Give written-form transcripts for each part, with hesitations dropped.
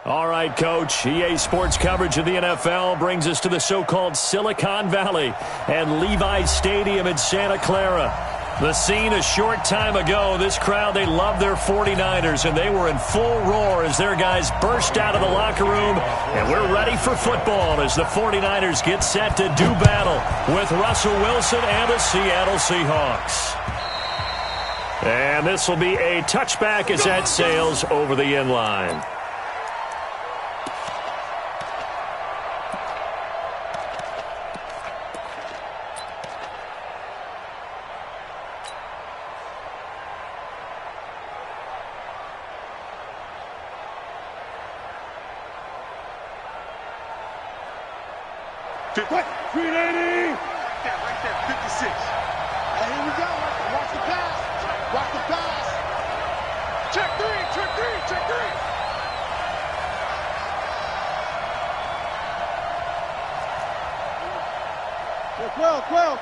All right, Coach. EA Sports coverage of the NFL brings us to the so-called Silicon Valley and Levi's Stadium in Santa Clara. The scene a short time ago, this crowd, they love their 49ers, and they were in full roar as their guys burst out of the locker room. And we're ready for football as the 49ers get set to do battle with Russell Wilson and the Seattle Seahawks. And this will be a touchback as that sails over the end line. What? 380! Right there, 56. Hey, here we go. Watch the pass. Watch the pass. Check three, check three, check three. Yeah, 12.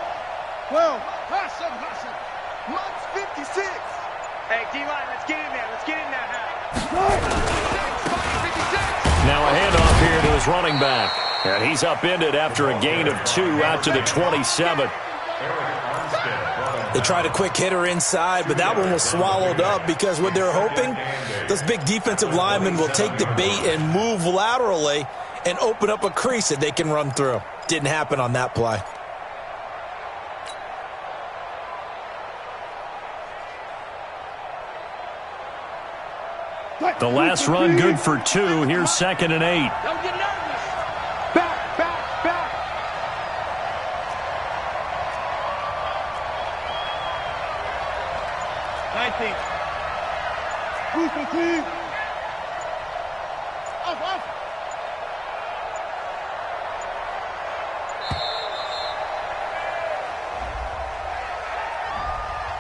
Hassan. Month's 56. Hey, D-line, let's get in there. Let's get in there now. 56. Now a handoff here to his running back. And he's upended after a gain of 2 out to the 27. They tried a quick hitter inside, but that one was swallowed up because what they're hoping, those big defensive linemen will take the bait and move laterally and open up a crease that they can run through. Didn't happen on that play. The last run good for 2. Here's 2nd and 8. Don't get nervous. Back. 19. Boost the team. Off.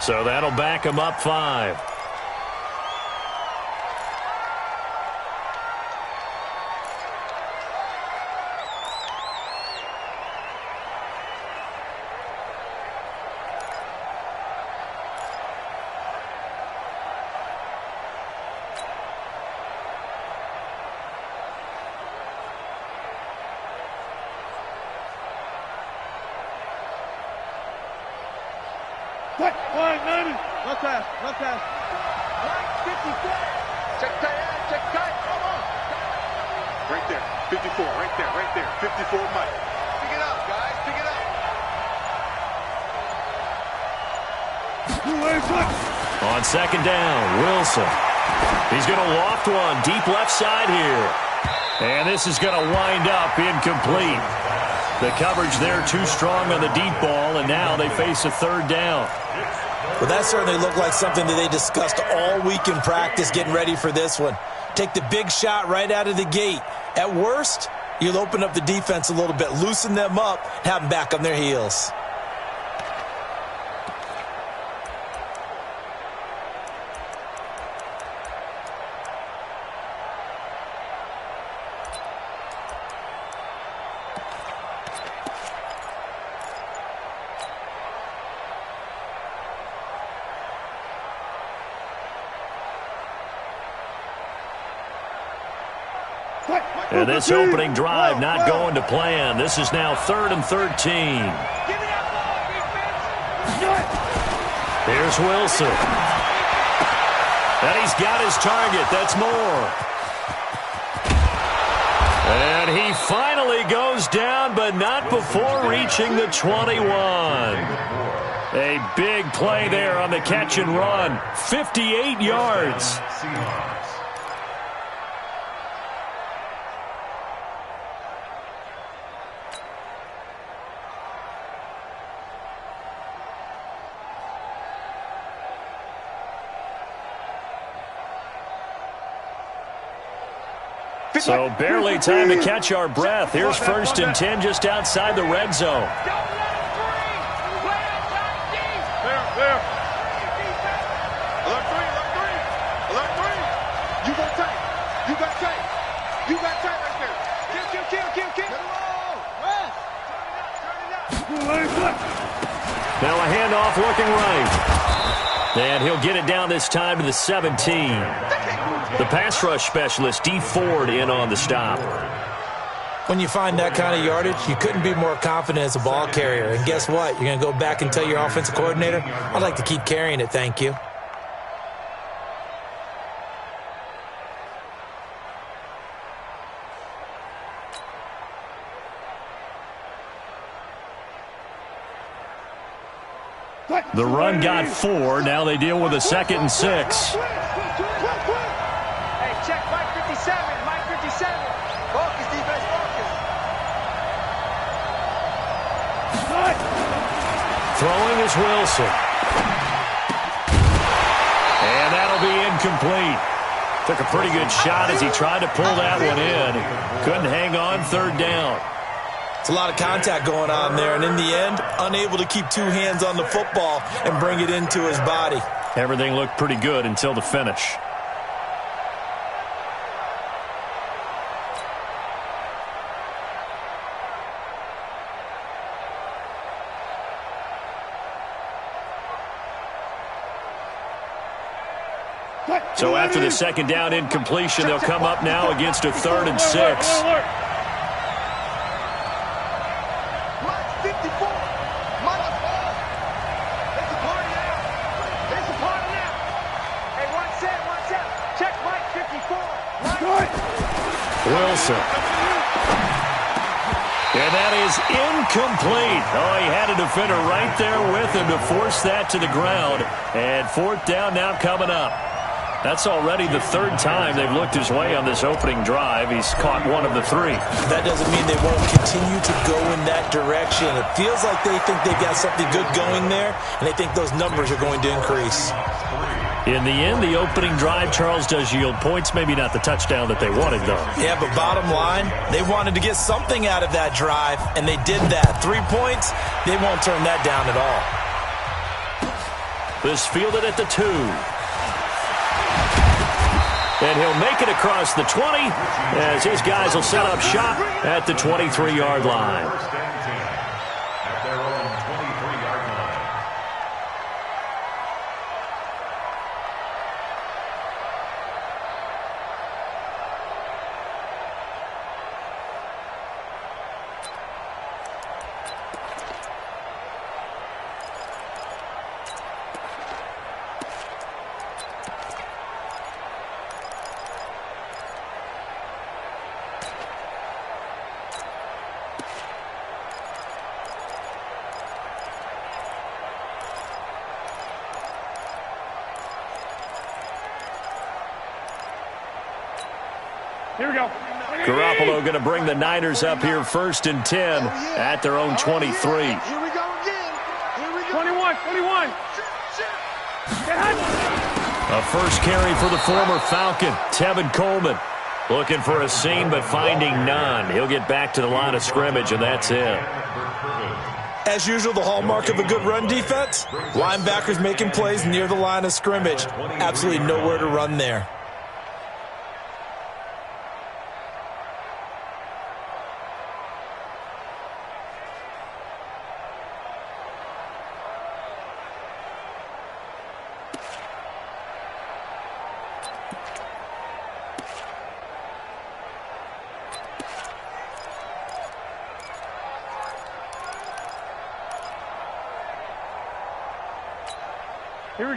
So that'll back him up 5. What? 190. No pass. 54. Check tight. Come on. Right there. 54. Right there. 54 Mike. Pick it up, guys. Pick it up. On 2nd down, Wilson. He's going to loft one deep left side here. And this is going to wind up incomplete. The coverage there too strong on the deep ball, and now they face a 3rd down. Well, that certainly looked like something that they discussed all week in practice getting ready for this one. Take the big shot right out of the gate. At worst, you'll open up the defense a little bit, loosen them up, have them back on their heels. And this opening drive not going to plan. This is now 3rd and 13. Here's Wilson. And he's got his target. That's more. And he finally goes down, but not before reaching the 21. A big play there on the catch and run. 58 yards. So barely time to catch our breath. Here's 1st and 10 just outside the red zone. There. Alert three. You got tight right there. Kill. Now a handoff looking right. And he'll get it down this time to the 17. The pass rush specialist, D. Ford, in on the stop. When you find that kind of yardage, you couldn't be more confident as a ball carrier. And guess what? You're going to go back and tell your offensive coordinator, I'd like to keep carrying it, thank you. The run got 4. Now they deal with a 2nd and 6. Hey, check Mike 57. Mike 57. Focus, defense, focus. Throwing is Wilson. And that'll be incomplete. Took a pretty good shot as he tried to pull that one in. Couldn't hang on 3rd down. It's a lot of contact going on there, and in the end, unable to keep 2 hands on the football and bring it into his body. Everything looked pretty good until the finish. So after the 2nd down incompletion, they'll come up now against a 3rd and 6. Wilson. And that is incomplete. Oh, he had a defender right there with him to force that to the ground. And 4th down now coming up. That's already the 3rd time they've looked his way on this opening drive. He's caught 1 of the 3. That doesn't mean they won't continue to go in that direction. It feels like they think they've got something good going there, and they think those numbers are going to increase. In the end, the opening drive, Charles, does yield points. Maybe not the touchdown that they wanted, though. Yeah, but bottom line, they wanted to get something out of that drive, and they did that. 3 points, they won't turn that down at all. This fielded at the 2. And he'll make it across the 20 as his guys will set up shop at the 23-yard line. Here we go. Garoppolo going to bring the Niners up here 1st and 10 at their own 23. Here we go again. Here we go. 21. A first carry for the former Falcon, Tevin Coleman. Looking for a seam, but finding none. He'll get back to the line of scrimmage, and that's it. As usual, the hallmark of a good run defense, linebackers making plays near the line of scrimmage. Absolutely nowhere to run there.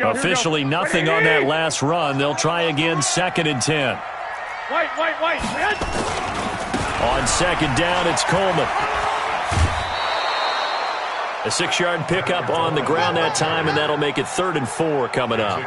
Officially nothing on that last run. They'll try again 2nd and 10. White. On 2nd down, it's Coleman. A 6-yard pickup on the ground that time, and that'll make it 3rd and 4 coming up.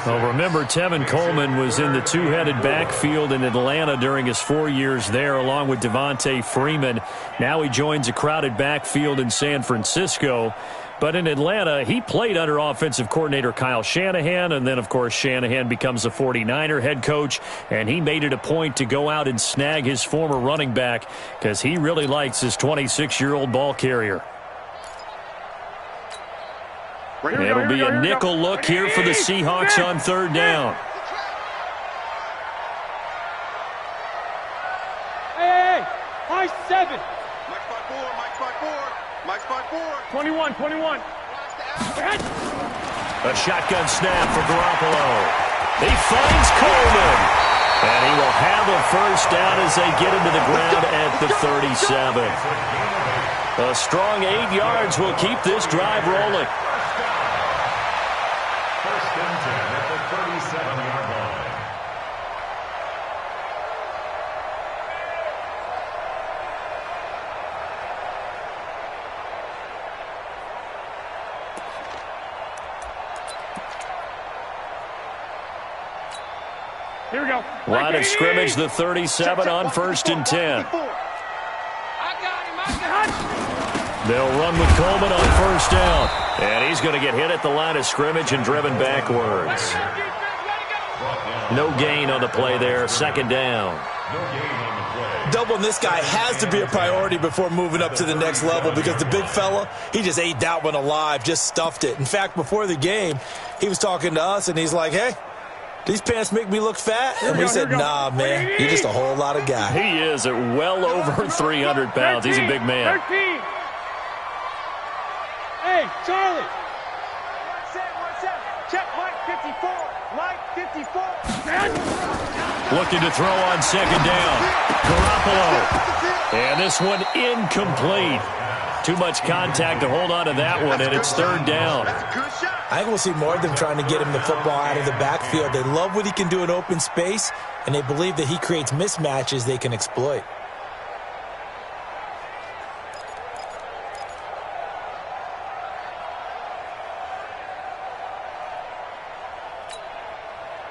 Well, remember, Tevin Coleman was in the 2-headed backfield in Atlanta during his 4 years there, along with Devontae Freeman. Now he joins a crowded backfield in San Francisco. But in Atlanta, he played under offensive coordinator Kyle Shanahan, and then, of course, Shanahan becomes a 49er head coach, and he made it a point to go out and snag his former running back because he really likes his 26-year-old ball carrier. It'll be a nickel look here for the Seahawks on 3rd down. Hey, high 7. Mike's by 4. 21. A shotgun snap for Garoppolo. He finds Coleman. And he will have a first down as they get him to the ground at the 37. A strong 8 yards will keep this drive rolling. First and 10 at the 37-yard line. Here we go. Line of scrimmage, the 37 on first and 10. They'll run with Coleman on first down. And he's going to get hit at the line of scrimmage and driven backwards. No gain on the play there. Second down. Doubling this guy has to be a priority before moving up to the next level because the big fella, he just ate that one alive, just stuffed it. In fact, before the game, he was talking to us, and he's like, hey, these pants make me look fat? And we said, nah, man, you're just a whole lot of guy. He is at well over 300 pounds. He's a big man. 13. Hey, Charlie. 1-7. Check Mike 54. Mike 54. Looking to throw on second down. Garoppolo. And this one incomplete. Too much contact to hold on to that one, and it's third down. I think we'll see more of them trying to get him the football out of the backfield. They love what he can do in open space, and they believe that he creates mismatches they can exploit.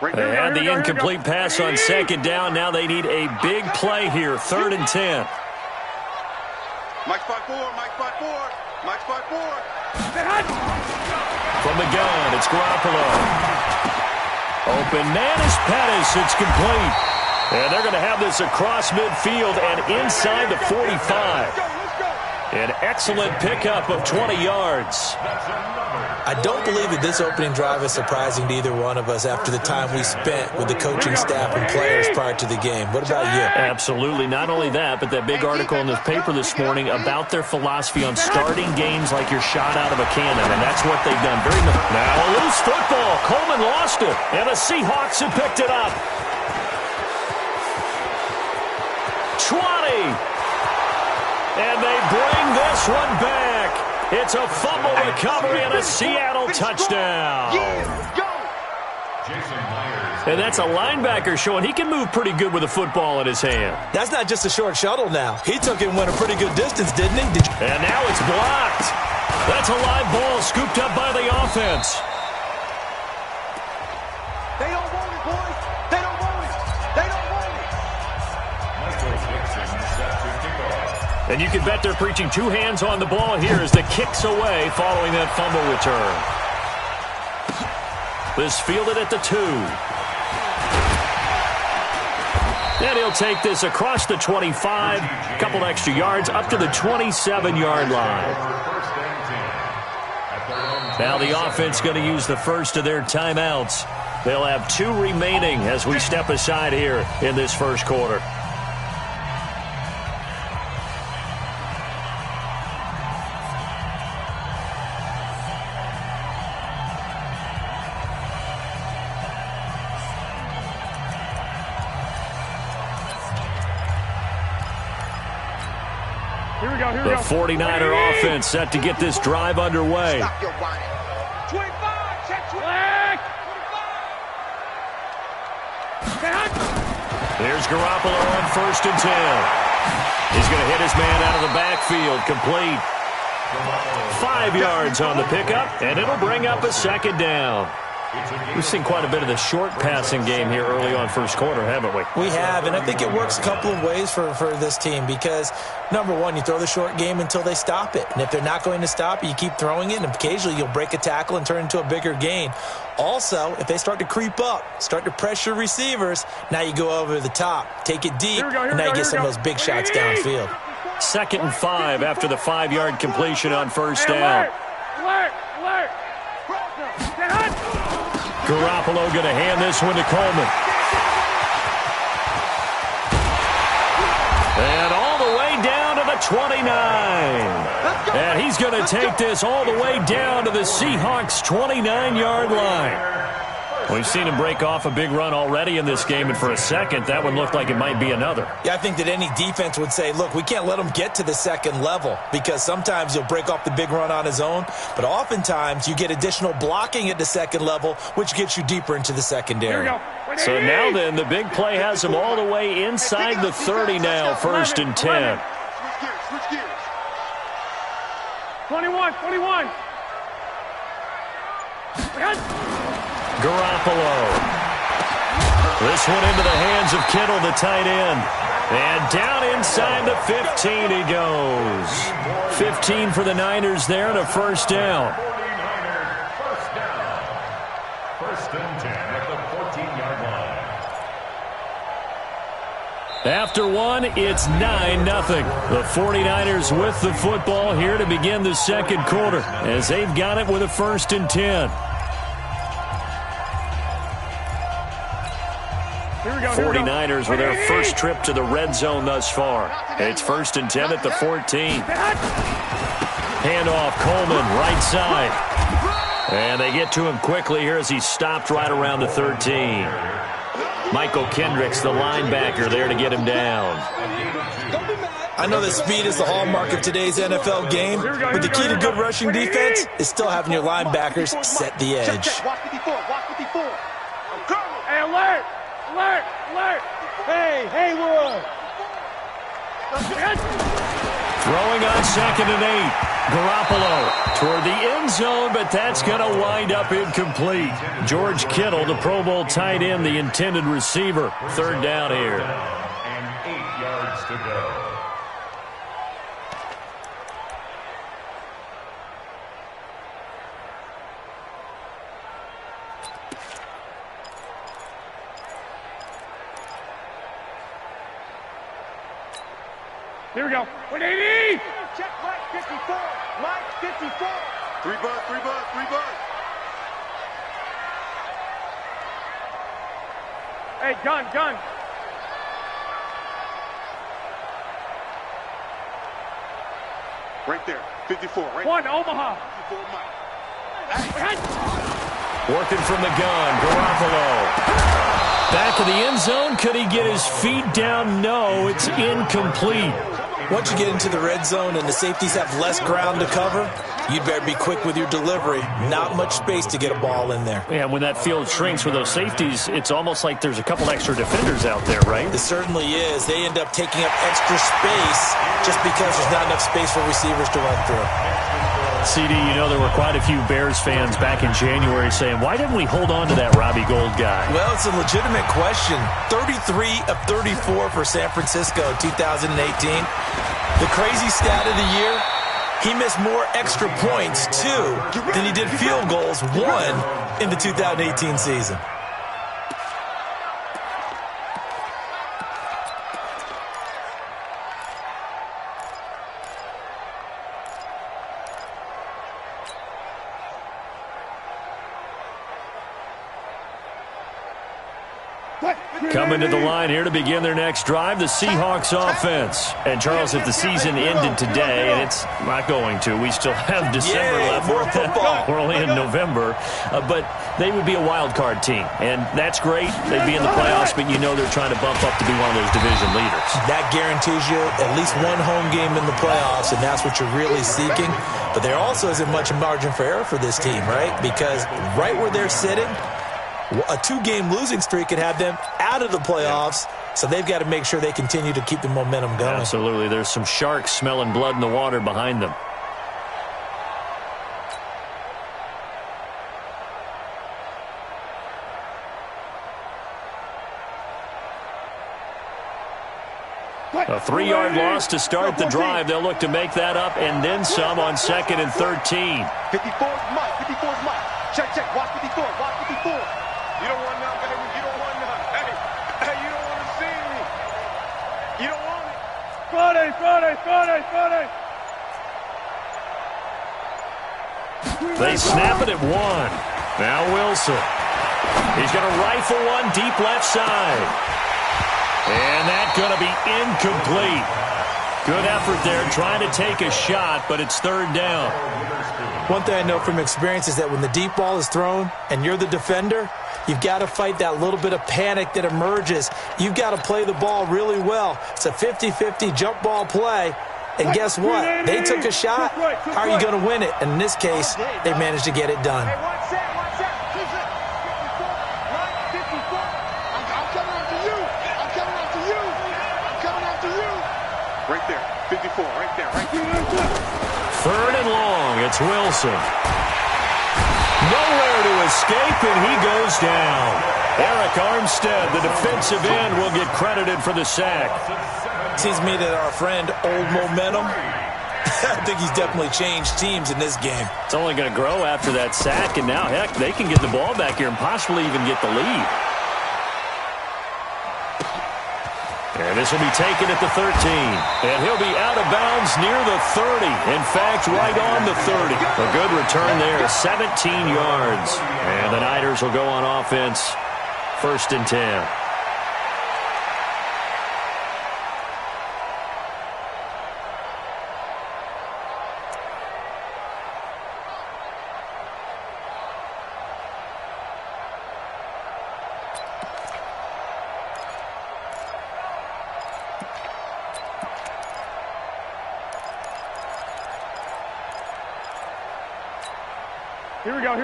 They had the incomplete pass on second down. Now they need a big play here. Third and 10. Mike 5-4. Mike 5-4. Mike 5-4. From the gun, it's Garoppolo. Open man is Pettis. It's complete. And they're going to have this across midfield and inside the 45. An excellent pickup of 20 yards. I don't believe that this opening drive is surprising to either one of us after the time we spent with the coaching staff and players prior to the game. What about you? Absolutely. Not only that, but that big article in the paper this morning about their philosophy on starting games like you're shot out of a cannon, and that's what they've done. Now a loose football. Coleman lost it, and the Seahawks have picked it up. 20. And they bring this one back. It's a fumble recovery and a Seattle touchdown. And that's a linebacker showing he can move pretty good with a football in his hand. That's not just a short shuttle now. He took it and went a pretty good distance, didn't he? And now it's blocked. That's a live ball scooped up by the offense. They don't want it, boys. They don't want it. They don't want it. And you can bet they're preaching two hands on the ball here as the kick's away following that fumble return. This fielded at the 2. And he'll take this across the 25, a couple extra yards, up to the 27-yard line. Now the offense going to use the first of their timeouts. They'll have 2 remaining as we step aside here in this first quarter. The 49er offense set to get this drive underway. Stop your whining. 25. Check 25. Here's Garoppolo on first and 10. He's going to hit his man out of the backfield. Complete. 5 yards on the pickup, and it'll bring up a second down. We've seen quite a bit of the short passing game here early on first quarter, haven't we? We have, and I think it works a couple of ways for this team because, number one, you throw the short game until they stop it. And if they're not going to stop it, you keep throwing it, and occasionally you'll break a tackle and turn it into a bigger gain. Also, if they start to creep up, start to pressure receivers, now you go over the top, take it deep, and now you get some of those big shots downfield. 2nd and 5 after the 5-yard completion on first down. Garoppolo going to hand this one to Coleman. And all the way down to the 29. And he's going to take this all the way down to the Seahawks' 29-yard line. We've seen him break off a big run already in this game, and for a second, that one looked like it might be another. Yeah, I think that any defense would say, look, we can't let him get to the second level because sometimes he'll break off the big run on his own, but oftentimes you get additional blocking at the second level, which gets you deeper into the secondary. So now then, the big play has him all the way inside the 30 now, 1st and 10. Switch gears. 21. Garoppolo. This one into the hands of Kittle, the tight end. And down inside the 15 he goes. 15 for the Niners there and a first down. 49ers first down. 1st and 10 at the 14-yard line. After one, it's 9-0. The 49ers with the football here to begin the second quarter as they've got it with a 1st and 10. 49ers with their first trip to the red zone thus far. It's 1st and 10 at the 14. Handoff, Coleman, right side. And they get to him quickly here as he's stopped right around the 13. Michael Kendricks, the linebacker, there to get him down. I know that speed is the hallmark of today's NFL game, but the key to good rushing defense is still having your linebackers set the edge. Watch 54. Hey, alert! Hey, Haywood! Throwing on 2nd and 8. Garoppolo toward the end zone, but that's going to wind up incomplete. George Kittle, the Pro Bowl tight end, the intended receiver. 3rd down here. And 8 yards to go. Here we go. 180! Check Mike 54. Mike 54. 3 bud. Hey, gun. Right there. 54. Right. One, Omaha. 54 Mike. Working from the gun, Garoppolo. Back to the end zone. Could he get his feet down? No, it's incomplete. Once you get into the red zone and the safeties have less ground to cover, you'd better be quick with your delivery. Not much space to get a ball in there. Yeah, when that field shrinks with those safeties, it's almost like there's a couple extra defenders out there, right? It certainly is. They end up taking up extra space just because there's not enough space for receivers to run through. CD, you know there were quite a few Bears fans back in January saying, why didn't we hold on to that Robbie Gould guy? Well, it's a legitimate question. 33 of 34 for San Francisco 2018. The crazy stat of the year, he missed more extra points, 2, than he did field goals, 1, in the 2018 season. Coming to the line here to begin their next drive, the Seahawks offense. And, Charles, if the season ended today, and it's not going to, we still have December left. More football. We're only in November. But they would be a wild card team, and that's great. They'd be in the playoffs, but you know they're trying to bump up to be one of those division leaders. That guarantees you at least one home game in the playoffs, and that's what you're really seeking. But there also isn't much margin for error for this team, right? Because right where they're sitting, a 2-game losing streak could have them out of the playoffs, so they've got to make sure they continue to keep the momentum going. Absolutely. There's some sharks smelling blood in the water behind them. A 3-yard loss to start the drive. They'll look to make that up and then some on 2nd and 13. 54's Mike. 54's Mike. Check. Watch 54. Watch 54. You don't want none, baby. You don't want none. Hey, you don't want to see me. You don't want it. Friday. They snap it at 1. Now Wilson. He's going to rifle one deep left side. And that's going to be incomplete. Good effort there, trying to take a shot, but it's third down. One thing I know from experience is that when the deep ball is thrown and you're the defender, you've got to fight that little bit of panic that emerges. You've got to play the ball really well. It's a 50-50 jump ball play. And guess what? They took a shot. How are you going to win it? And in this case, they managed to get it done. Hey, one set. 54. I'm coming after you. I'm coming after you. Right there. 54. Right there. Third and long. It's Wilson. Nowhere to escape, and he goes down. Eric Armstead, the defensive end, will get credited for the sack. Seems to me that our friend, Old Momentum, I think he's definitely changed teams in this game. It's only going to grow after that sack, and now, heck, they can get the ball back here and possibly even get the lead. And this will be taken at the 13. And he'll be out of bounds near the 30. In fact, right on the 30. A good return there, 17 yards. And the Niners will go on offense, 1st and 10.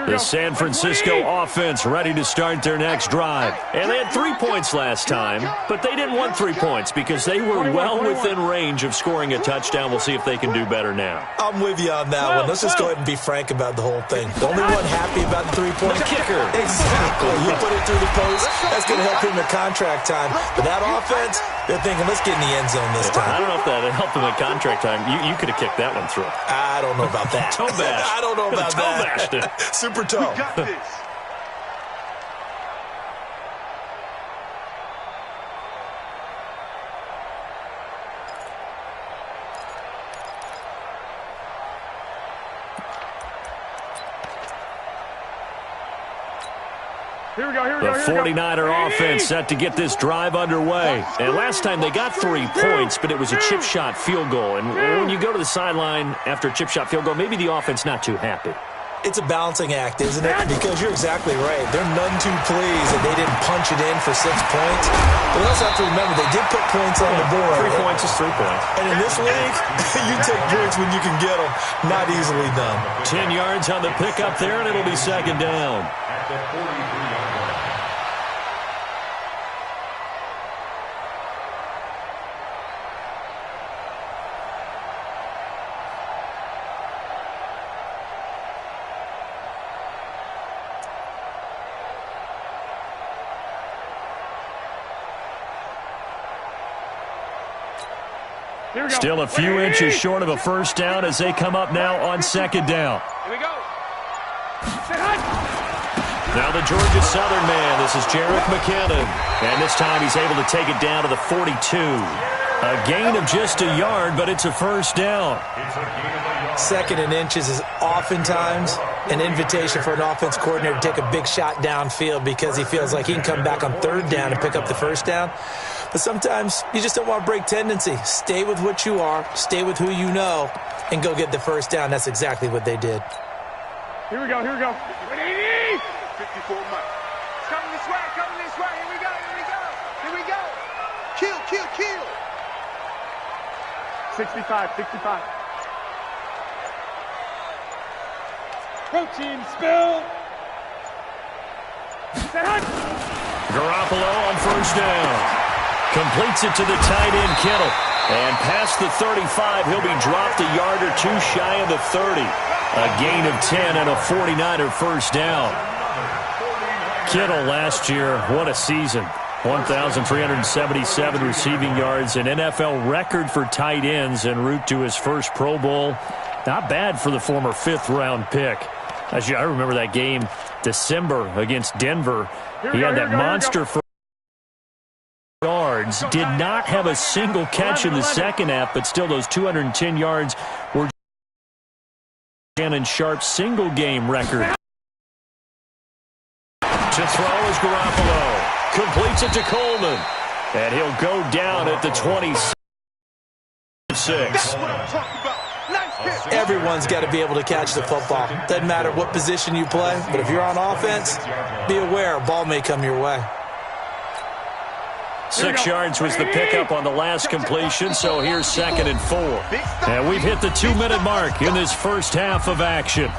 The San Francisco offense ready to start their next drive. And they had 3 points last time, but they didn't want 3 points because they were well within range of scoring a touchdown. We'll see if they can do better now. I'm with you on that one. Let's just go ahead and be frank about the whole thing. The only one happy about the 3 points? The kicker. Exactly. You put it through the post. That's going to help him in contract time. But that offense, they're thinking, let's get in the end zone this time. I don't know if that helped him at contract time. You could have kicked that one through. I don't know about that. Toe bash. I don't know about toe that. Bashed it. Super toe. We got this. The 49er offense set to get this drive underway. And last time they got 3 points, but it was a chip shot field goal. And when you go to the sideline after a chip shot field goal, maybe the offense not too happy. It's a balancing act, isn't it? Because you're exactly right. They're none too pleased that they didn't punch it in for 6 points. But we also have to remember they did put points on the board. 3 points is 3 points. And in this league, you take points when you can get them. Not easily done. 10 yards on the pickup there, and it'll be 2nd down. At the 43-yard line. Still a few inches short of a 1st down as they come up now on 2nd down. Here we go. Now the Georgia Southern man, this is Jerick McKinnon. And this time he's able to take it down to the 42. A gain of just a yard, but it's a 1st down. 2nd and inches is oftentimes an invitation for an offense coordinator to take a big shot downfield because he feels like he can come back on 3rd down and pick up the 1st down. But sometimes you just don't want to break tendency. Stay with what you are, stay with who you know, and go get the 1st down. That's exactly what they did. Here we go. 54 Mike. Coming this way. Here we go. Kill. 65. Protein spill. Garoppolo on 1st down. Completes it to the tight end, Kittle. And past the 35, he'll be dropped a yard or 2 shy of the 30. A gain of 10 and a 49er 1st down. Kittle last year, what a season. 1,377 receiving yards, an NFL record for tight ends en route to his first Pro Bowl. Not bad for the former 5th-round pick. I remember that game, December against Denver. He had that monster for yards. Did not have a single catch in the 2nd half, but still those 210 yards were Shannon Sharp's single-game record. To throw is Garoppolo. Completes it to Coleman. And he'll go down at the 26. 6. That's what I'm talking about. Nice hit. Everyone's got to be able to catch the football. Doesn't matter what position you play, but if you're on offense, be aware a ball may come your way. 6 yards was the pickup on the last completion, so here's 2nd and 4. And we've hit the 2-minute mark in this first half of action.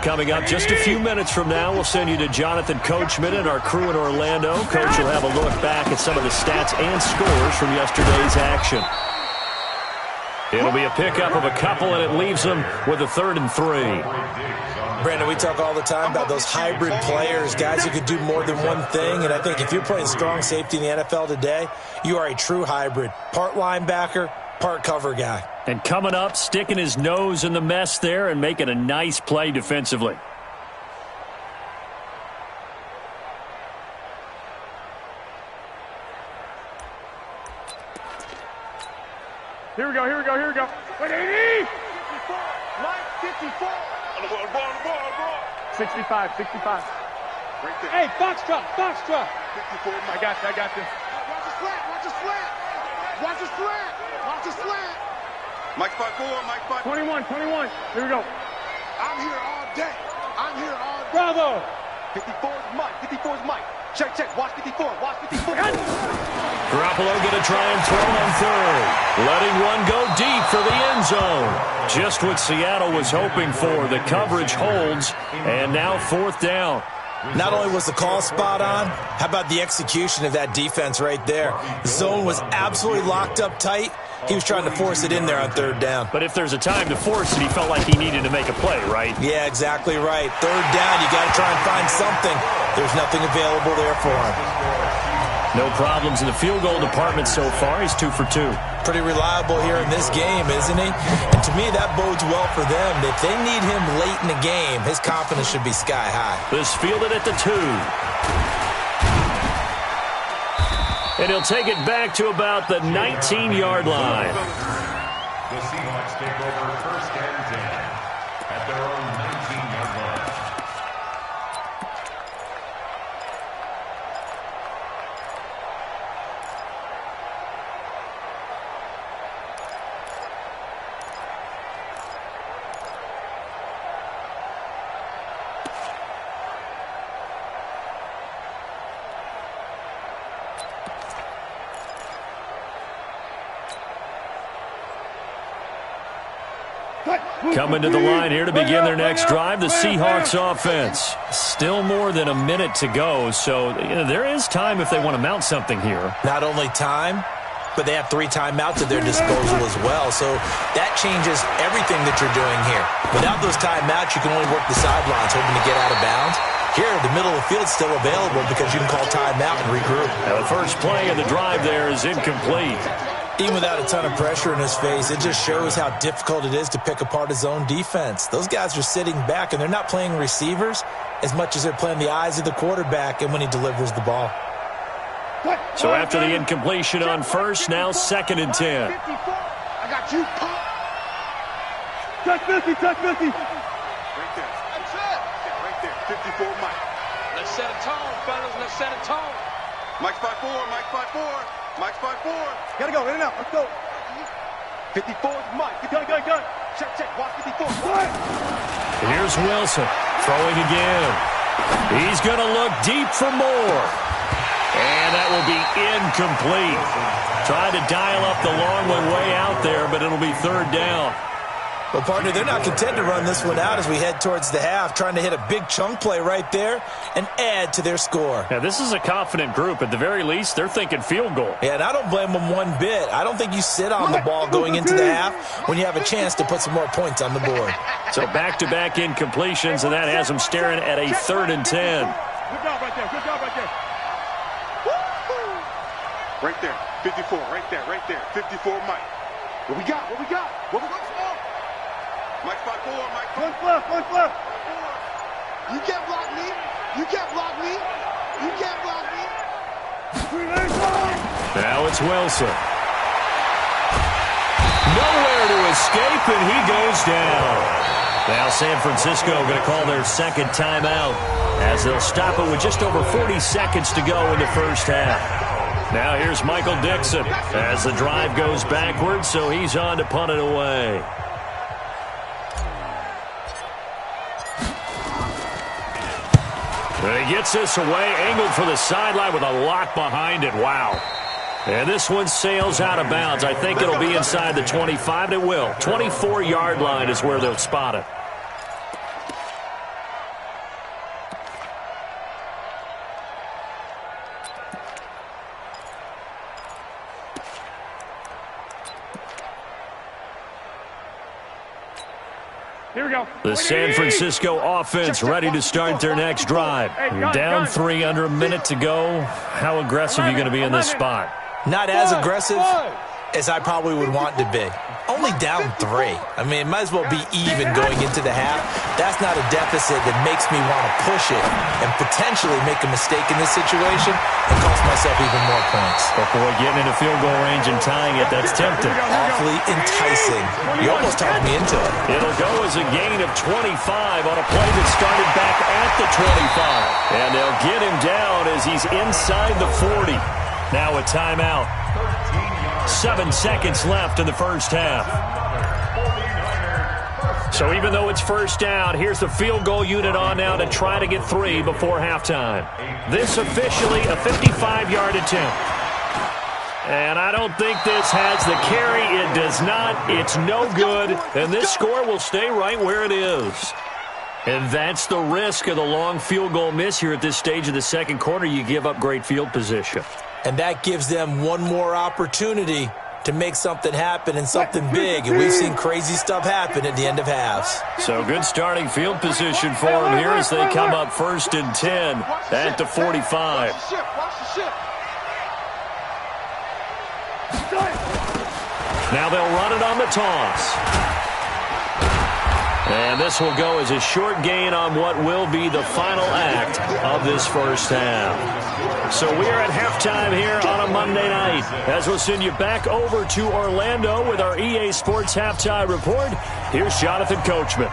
Coming up just a few minutes from now, we'll send you to Jonathan Coachman and our crew in Orlando. Coach will have a look back at some of the stats and scores from yesterday's action. It'll be a pickup of a couple, and it leaves them with a 3rd and 3. Brandon, we talk all the time about those hybrid players, guys who could do more than one thing, and I think if you're playing strong safety in the NFL today, you are a true hybrid. Part linebacker, part cover guy. And coming up, sticking his nose in the mess there and making a nice play defensively. Here we go, here we go, here we go. Wait, 80! 54. On the ball. 65, 65. Right there. Hey, box truck. 54. I got this. Watch the slant. Mike 5-4. 21. Here we go. I'm here all day. Bravo. 54 is Mike. Check. Watch 54. Garoppolo going to try and throw on 3rd. Letting one go deep for the end zone. Just what Seattle was hoping for. The coverage holds, and now 4th down. Not only was the call spot on, how about the execution of that defense right there? The zone was absolutely locked up tight. He was trying to force it in there on 3rd down. But if there's a time to force it, he felt like he needed to make a play, right? Yeah, exactly right. 3rd down, you got to try and find something. There's nothing available there for him. No problems in the field goal department so far. He's 2 for 2. Pretty reliable here in this game, isn't he? And to me, that bodes well for them. If they need him late in the game, his confidence should be sky high. This fielded at the 2. And he'll take it back to about the 19-yard line. The Seahawks take over 1st and 10 at their own 19-yard line. Coming to the line here to begin their next drive, the Seahawks offense. Still more than a minute to go, so there is time if they want to mount something here. Not only time, but they have 3 timeouts at their disposal as well, so that changes everything that you're doing here. Without those timeouts, you can only work the sidelines, hoping to get out of bounds. Here, the middle of the field is still available because you can call timeout and regroup. Now, the first play of the drive there is incomplete. Even without a ton of pressure in his face, it just shows how difficult it is to pick apart his own defense. Those guys are sitting back, and they're not playing receivers as much as they're playing the eyes of the quarterback and when he delivers the ball. So after the incompletion on 1st, now 2nd and 10. I got you, pop. Touch 50. Right there. That's it. Right there. 54, Mike. Let's set a tone, fellas. Let's set a tone. Mike's 5-4. Gotta go, in and out. Let's go. 54 is Mike. Go. Check. Watch 54. Here's Wilson throwing again. He's going to look deep for more. And that will be incomplete. Trying to dial up the long one way out there, but it'll be 3rd down. Well, partner, they're not content to run this one out as we head towards the half, trying to hit a big chunk play right there and add to their score. Now, this is a confident group. At the very least, they're thinking field goal. Yeah, and I don't blame them one bit. I don't think you sit on the ball going into the half when you have a chance to put some more points on the board. So back-to-back incompletions, and that has them staring at a 3rd and 10. Good job right there. Right there. 54. Right there. 54, Mike. What we got? Mike 5-4. One left. You can't block me. Now it's Wilson. Nowhere to escape, and he goes down. Now San Francisco going to call their second timeout as they'll stop it with just over 40 seconds to go in the first half. Now here's Michael Dixon as the drive goes backwards, so he's on to punt it away. And he gets this away, angled for the sideline with a lock behind it. Wow. And this one sails out of bounds. I think it'll be inside the 25. It will. 24-yard line is where they'll spot it. Here we go. The San Francisco offense ready to start their next drive. Down 3, under a minute to go. How aggressive are you going to be in this spot? Not as aggressive as I probably would want to be. Only down 3. I mean, it might as well be even going into the half. That's not a deficit that makes me want to push it and potentially make a mistake in this situation and cost myself even more points. But boy, getting into field goal range and tying it, that's tempting. Awfully enticing. You almost talked me into it. It'll go as a gain of 25 on a play that started back at the 25. And they'll get him down as he's inside the 40. Now a timeout. 7 seconds left in the first half. So even though it's first down, here's the field goal unit on now to try to get 3 before halftime. This officially a 55-yard attempt. And I don't think this has the carry. It does not. It's no good. And this score will stay right where it is. And that's the risk of the long field goal miss here at this stage of the second quarter. You give up great field position. And that gives them one more opportunity to make something happen and something big. And we've seen crazy stuff happen at the end of halves. So good starting field position for them here as they come up 1st and 10 at the 45. Now they'll run it on the toss. And this will go as a short gain on what will be the final act of this first half. So we are at halftime here on a Monday night as we'll send you back over to Orlando with our EA Sports Halftime Report. Here's Jonathan Coachman.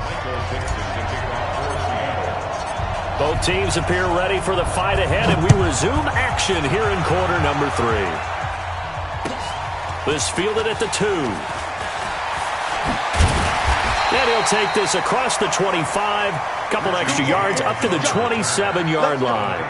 Both teams appear ready for the fight ahead, and we resume action here in quarter number 3. This fielded at the 2. And he'll take this across the 25, couple extra yards up to the 27-yard line.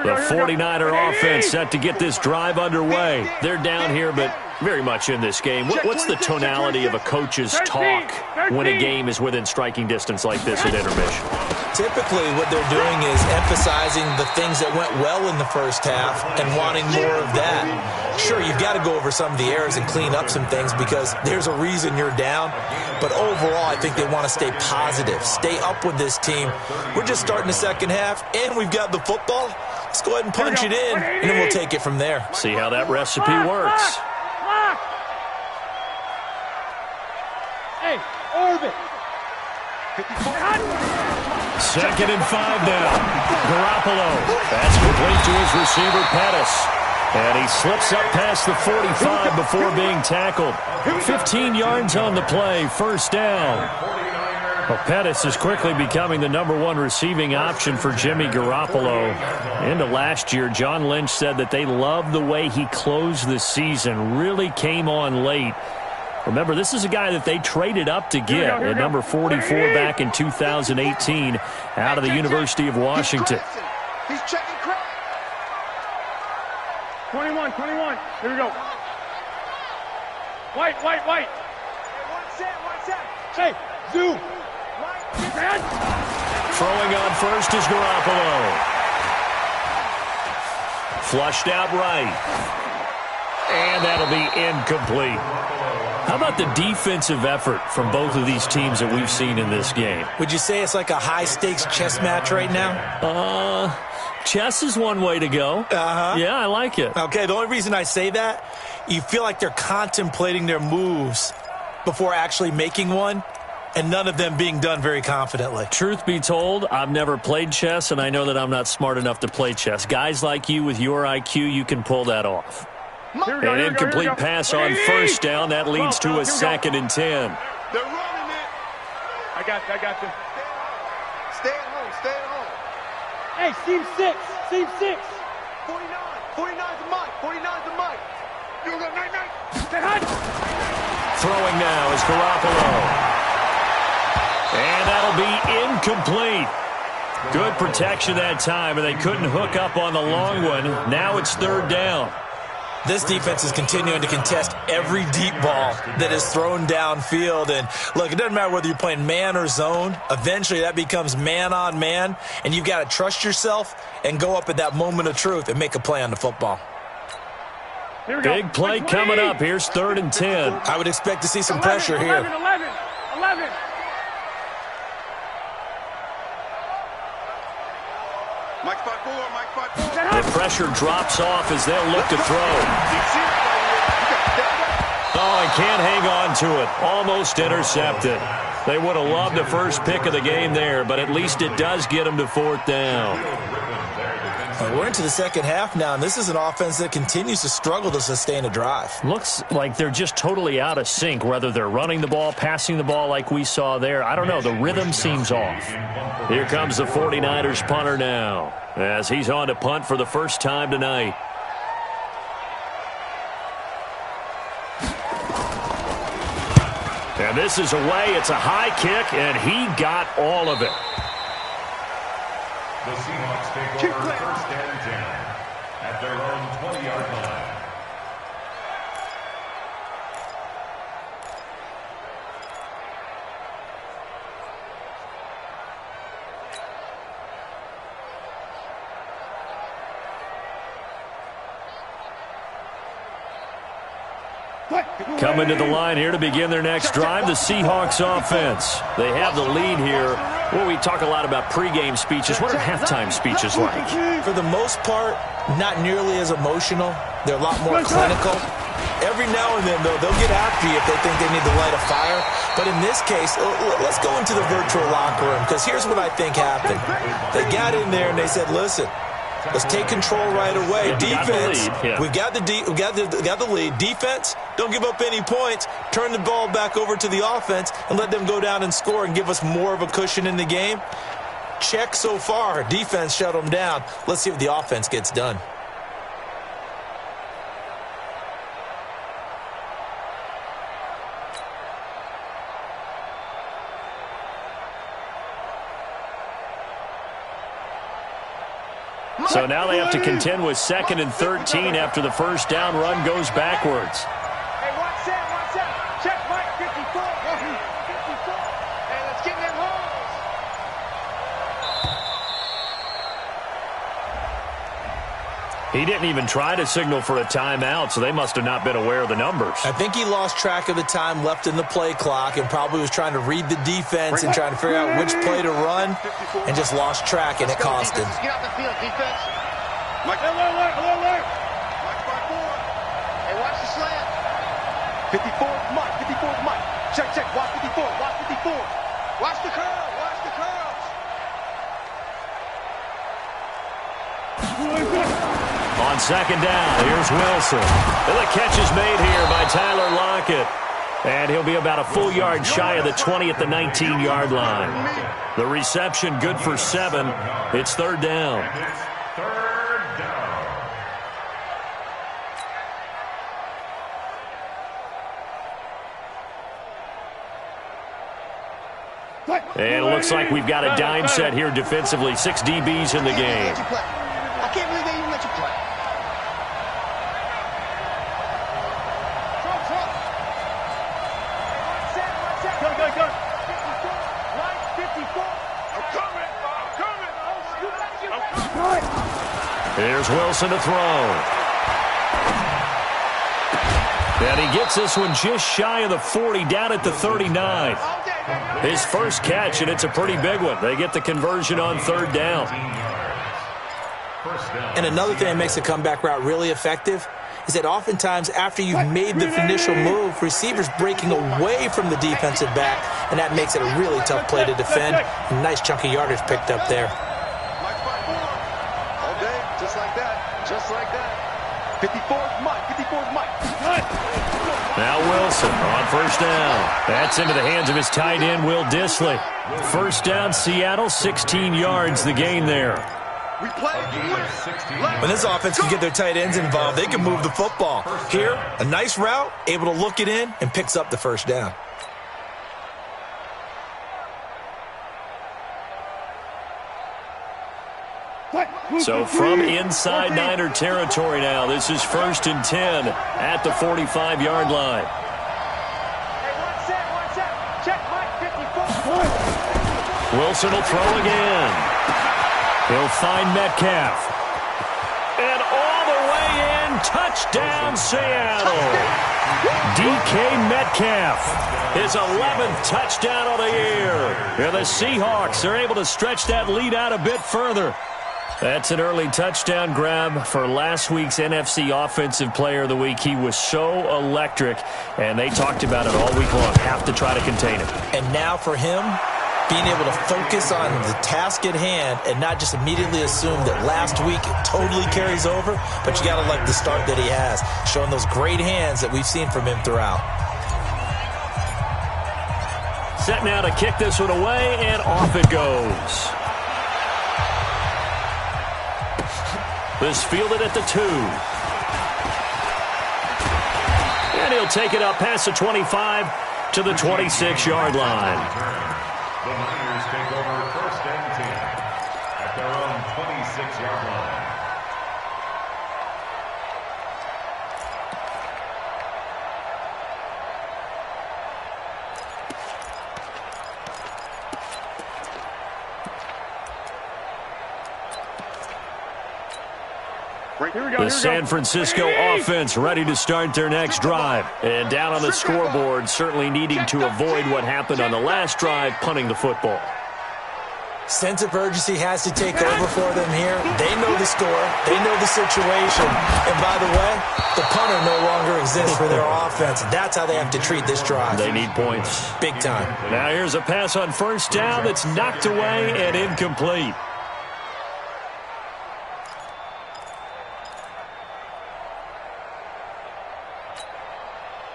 The 49er offense set to get this drive underway. They're down here, but very much in this game. What's the tonality of a coach's talk when a game is within striking distance like this at intermission? Typically, what they're doing is emphasizing the things that went well in the first half and wanting more of that. Sure, you've got to go over some of the errors and clean up some things because there's a reason you're down. But overall, I think they want to stay positive, stay up with this team. We're just starting the second half, and we've got the football. Let's go ahead and punch it in, and then we'll take it from there. See how that recipe works. Hey, orbit. 2nd and 5 now. Garoppolo. That's complete to his receiver, Pettis. And he slips up past the 45 before being tackled. 15 yards on the play, first down. Well, Pettis is quickly becoming the #1 receiving option for Jimmy Garoppolo. Into last year, John Lynch said that they loved the way he closed the season, really came on late. Remember, this is a guy that they traded up to get at number 44 back in 2018 out of the University of Washington. He's checking crack. 21. Here we go. White. One set. Hey, zoom. Throwing on first is Garoppolo. Flushed out right. And that'll be incomplete. How about the defensive effort from both of these teams that we've seen in this game? Would you say it's like a high-stakes chess match right now? Chess is one way to go. Yeah, I like it. Okay, the only reason I say that, you feel like they're contemplating their moves before actually making one, and none of them being done very confidently. Truth be told, I've never played chess, and I know that I'm not smart enough to play chess. Guys like you with your IQ, you can pull that off. An incomplete pass on first down. That leads to a 2nd and 10. They're running it. I got you. Stay at home. Stay at home. Hey, seam 6. 49. 49's the mic. 49's the mic. You go night. Say hi. Throwing now is Garoppolo. And that'll be incomplete. Good protection that time, and they couldn't hook up on the long one. Now it's 3rd down. This defense is continuing to contest every deep ball that is thrown downfield. And, look, it doesn't matter whether you're playing man or zone. Eventually, that becomes man-on-man, and you've got to trust yourself and go up at that moment of truth and make a play on the football. Big play coming up. Here's 3rd and 10. I would expect to see some pressure here. 11. Mike 5-4. The pressure drops off as they'll look to throw. Oh, and can't hang on to it. Almost intercepted. They would have loved the first pick of the game there, but at least it does get them to 4th down. We're into the second half now, and this is an offense that continues to struggle to sustain a drive. Looks like they're just totally out of sync, whether they're running the ball, passing the ball like we saw there. I don't know. The rhythm seems off. Here comes the 49ers punter now as he's on to punt for the first time tonight. And this is away. It's a high kick, and he got all of it. The Seahawks take over 1st and 10 at their own 20-yard line. Coming to the line here to begin their next drive, the Seahawks offense. They have the lead here. Well, we talk a lot about pregame speeches. What are halftime speeches like? For the most part, not nearly as emotional. They're a lot more clinical. Every now and then, though, they'll get after you if they think they need to light a fire. But in this case, let's go into the virtual locker room, because here's what I think happened. They got in there and they said, listen, let's take control right away. Defense, we've got the lead. Defense, don't give up any points. Turn the ball back over to the offense and let them go down and score and give us more of a cushion in the game. Check so far. Defense shut them down. Let's see what the offense gets done. So now they have to contend with 2nd and 13 after the first down run goes backwards. Hey, watch that. Check Mike 54. 54. Hey, let's get in them holes. He didn't even try to signal for a timeout, so they must have not been aware of the numbers. I think he lost track of the time left in the play clock and probably was trying to read the defense and trying to figure out which play to run and just lost track, and it cost him. Get out the field, defense. Mike, Alert. Mike 5-4. Hey, watch the slant. 54 is Mike. 54 is Mike. Check. Watch 54. Watch the curl. On 2nd down, here's Wilson. And the catch is made here by Tyler Lockett. And he'll be about a full yard shy of the 20 at the 19-yard line. The reception good for 7. It's 3rd down. And it looks like we've got a dime set here defensively. 6 DBs in the game. I can't believe they even let you play. Go. Mike 54. I'm coming. Here's Wilson to throw. And he gets this one just shy of the 40, down at the 39. His first catch, and it's a pretty big one. They get the conversion on third down. And another thing that makes the comeback route really effective is that oftentimes after you've made the initial move, receivers breaking away from the defensive back, and that makes it a really tough play to defend. A nice chunky yardage picked up there. All day, just like that. Just like that. 54's Mike. 54's Mike. Now Wilson on first down. That's into the hands of his tight end, Will Dissly. First down, Seattle, 16 yards the gain there. We play to win. When this offense can get their tight ends involved, they can move the football. Here, a nice route, able to look it in, and picks up the first down. So from inside Niner territory now, this is 1st and 10 at the 45-yard line. Check Mike, 54. Wilson will throw again. He'll find Metcalf. And all the way in, touchdown Seattle. DK Metcalf, his 11th touchdown of the year. And the Seahawks are able to stretch that lead out a bit further. That's an early touchdown grab for last week's NFC Offensive Player of the Week. He was so electric, and they talked about it all week long. Have to try to contain him. And now for him, being able to focus on the task at hand and not just immediately assume that last week it totally carries over, but you got to like the start that he has, showing those great hands that we've seen from him throughout. Set now to kick this one away, and off it goes. This fielded at the 2. And he'll take it up past the 25 to the 26-yard line. The Niners take over 1st and 10 at their own 26-yard line. The San Francisco offense ready to start their next drive. And down on the scoreboard, certainly needing to avoid what happened on the last drive, punting the football. Sense of urgency has to take over for them here. They know the score. They know the situation. And by the way, the punter no longer exists for their offense. That's how they have to treat this drive. They need points. Big time. Now here's a pass on first down that's knocked away and incomplete.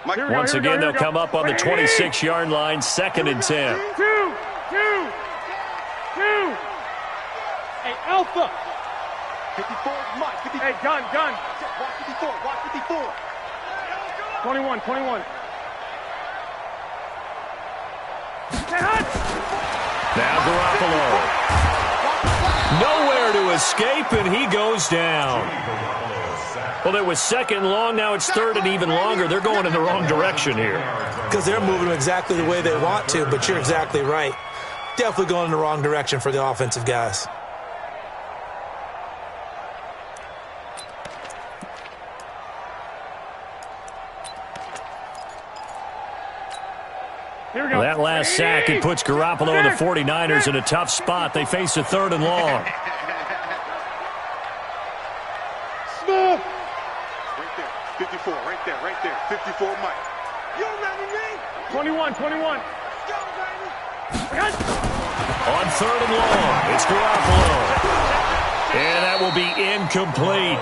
Once again, they'll come up on the 26-yard line, 2nd and 10. Two. Hey, Alpha. 54 is Mike. 54. Hey, gun. Watch 54. Watch 54. 21. Now Garoppolo. Nowhere to escape, and he goes down. Well, it was 2nd and long. Now it's 3rd and even longer. They're going in the wrong direction here. Because they're moving them exactly the way they want to, but you're exactly right. Definitely going in the wrong direction for the offensive guys. Here we go. That last sack, it puts Garoppolo and the 49ers in a tough spot. They face a 3rd and long. Smooth. Right there. 54. Right there. 54 Mike. You ready, me? 21. Go, baby. On 3rd and long, it's Garoppolo. And that will be incomplete.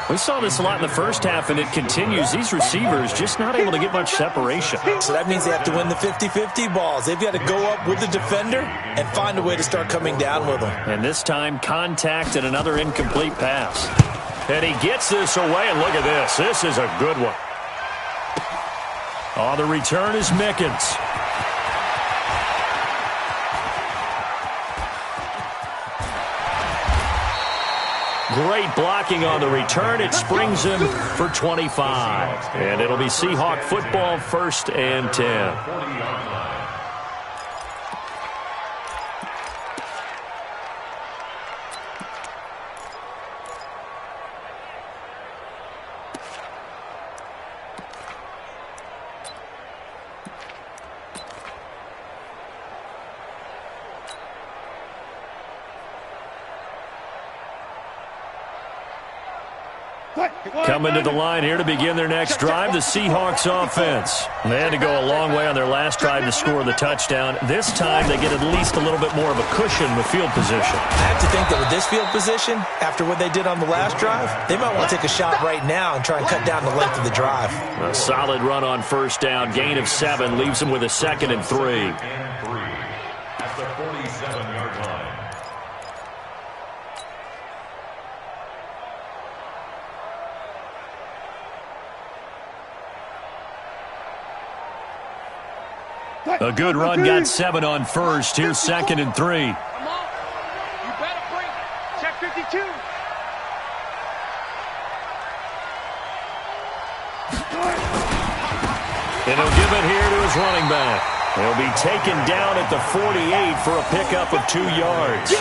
We saw this a lot in the first half, and it continues. These receivers just not able to get much separation. So that means they have to win the 50-50 balls. They've got to go up with the defender and find a way to start coming down with them. And this time, contact and another incomplete pass. And he gets this away, and look at this. This is a good one. Oh, the return is Mickens. Great blocking on the return. It springs him for 25. And it'll be Seahawk football, 1st and 10. Coming to the line here to begin their next drive, the Seahawks offense. They had to go a long way on their last drive to score the touchdown. This time they get at least a little bit more of a cushion with field position. I have to think that with this field position, after what they did on the last drive, they might want to take a shot right now and try and cut down the length of the drive. A solid run on first down, gain of 7, leaves them with a 2nd and 3. At the 47-yard line. A good run got 7 on first. Here's 2nd and 3. Come on. You better bring it. Check 52. And he'll give it here to his running back. He'll be taken down at the 48 for a pickup of 2 yards.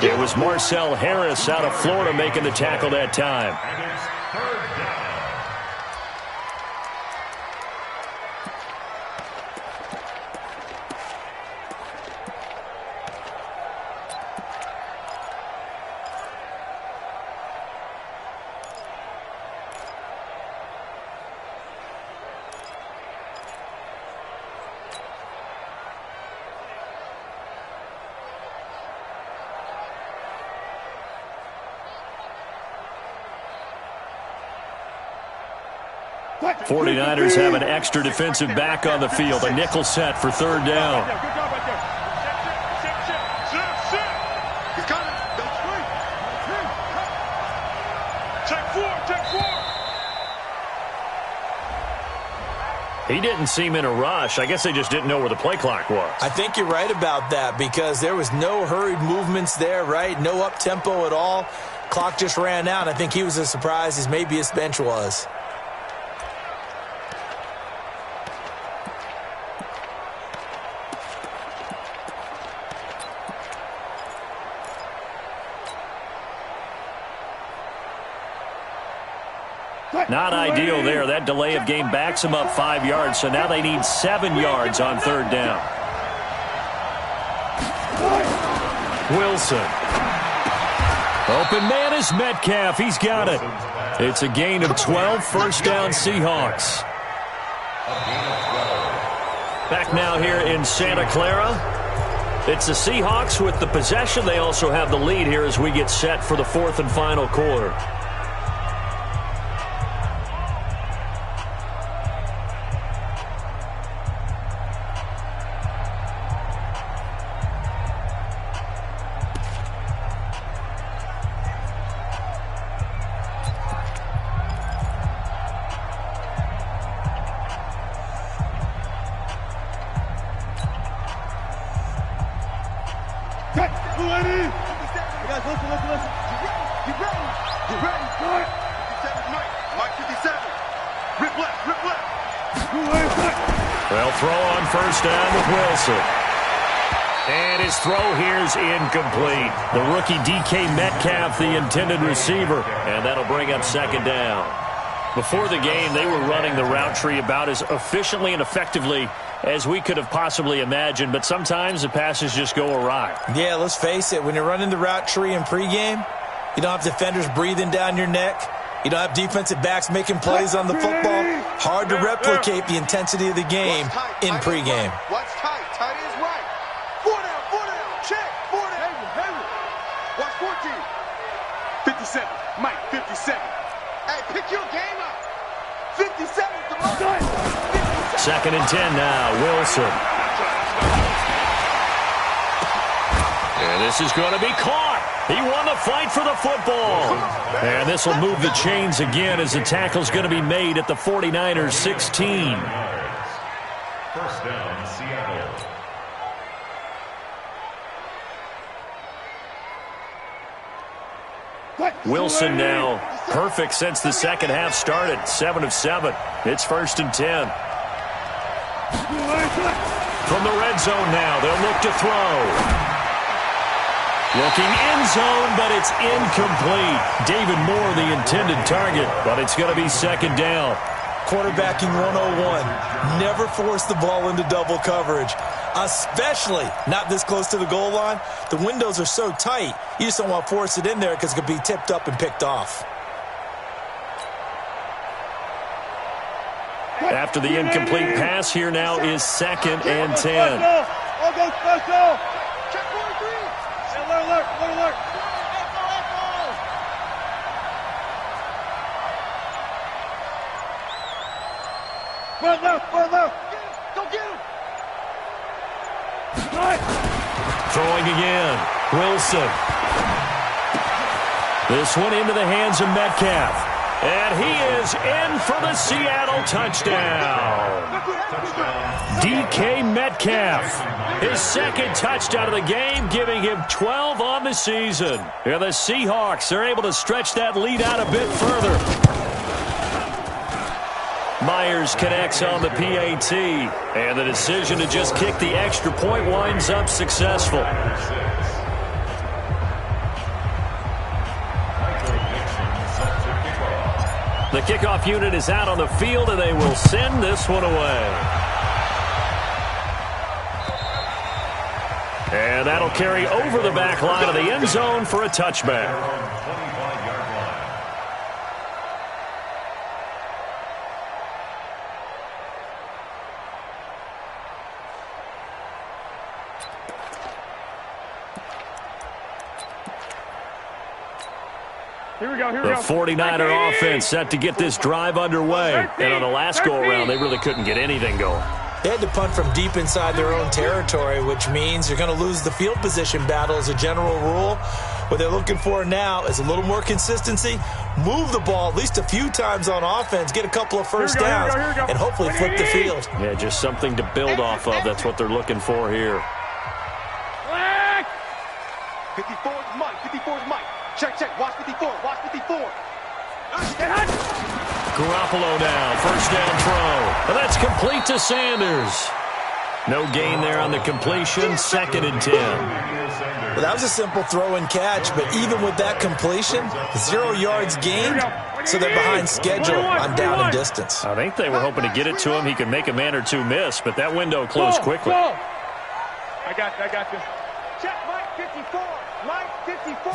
It was Marcel Harris out of Florida making the tackle that time. And it's 3rd down. What? 49ers have an extra defensive back on the field. A nickel set for 3rd down. Good job right there. He's coming. Don't swing. Check 4. Check 4. He didn't seem in a rush. I guess they just didn't know where the play clock was. I think you're right about that because there was no hurried movements there, right? No up-tempo at all. Clock just ran out. I think he was as surprised as maybe his bench was. Not ideal there. That delay of game backs them up 5 yards, so now they need 7 yards on 3rd down. Wilson. Open man is Metcalf. He's got it. It's a gain of 12, 1st down Seahawks. Back now here in Santa Clara. It's the Seahawks with the possession. They also have the lead here as we get set for the 4th and final quarter. They'll throw on 1st down with Wilson. And his throw here's incomplete. The rookie DK Metcalf, the intended receiver. And that'll bring up 2nd down. Before the game, they were running the route tree about as efficiently and effectively as we could have possibly imagined. But sometimes the passes just go awry. Yeah, let's face it. When you're running the route tree in pregame, you don't have defenders breathing down your neck. You don't have defensive backs making plays on the football. Hard to replicate the intensity of the game in pregame. Watch tight. Tight is right. 4 down. 4 down. Check. 4 down. Watch 14. 57. Mike, 57. Hey, pick your game up. 57 to mine. 2nd and 10 now. Wilson. And this is going to be caught. He won the fight for the football. And this will move the chains again as the tackle's going to be made at the 49ers 16. 1st down, Seattle. Wilson now perfect since the 2nd half started. 7 of 7. It's 1st and 10. From the red zone now, they'll look to throw. Looking end zone, but it's incomplete. David Moore, the intended target, but it's going to be 2nd down. Quarterbacking 101. Never force the ball into double coverage, especially not this close to the goal line. The windows are so tight, you just don't want to force it in there because it could be tipped up and picked off. After the incomplete pass, here now is 2nd and 10. All go special. Check 43. Alert. Front left. Go get him. Throwing again. Wilson. This one into the hands of Metcalf. And he is in for the Seattle touchdown. DK Metcalf, his 2nd touchdown of the game, giving him 12 on the season. And the Seahawks are able to stretch that lead out a bit further. Myers connects on the PAT, and the decision to just kick the extra point winds up successful. The kickoff unit is out on the field, and they will send this one away. And that'll carry over the back line of the end zone for a touchback. The 49er offense set to get this drive underway. And on the last go-around, they really couldn't get anything going. They had to punt from deep inside their own territory, which means you're going to lose the field position battle as a general rule. What they're looking for now is a little more consistency, move the ball at least a few times on offense, get a couple of first downs, and hopefully flip the field. Yeah, just something to build off of. That's what they're looking for here. 54 is Mike. 54 is Mike. Check. Watch 54. Garoppolo now. First down throw. And that's complete to Sanders. No gain there on the completion. 2nd and 10. Well, that was a simple throw and catch, but even with that completion, 0 yards gained, so they're behind schedule on down and distance. I think they were hoping to get it to him. He could make a man or two miss, but that window closed quickly. I got this. Check Mike 54. Mike 54.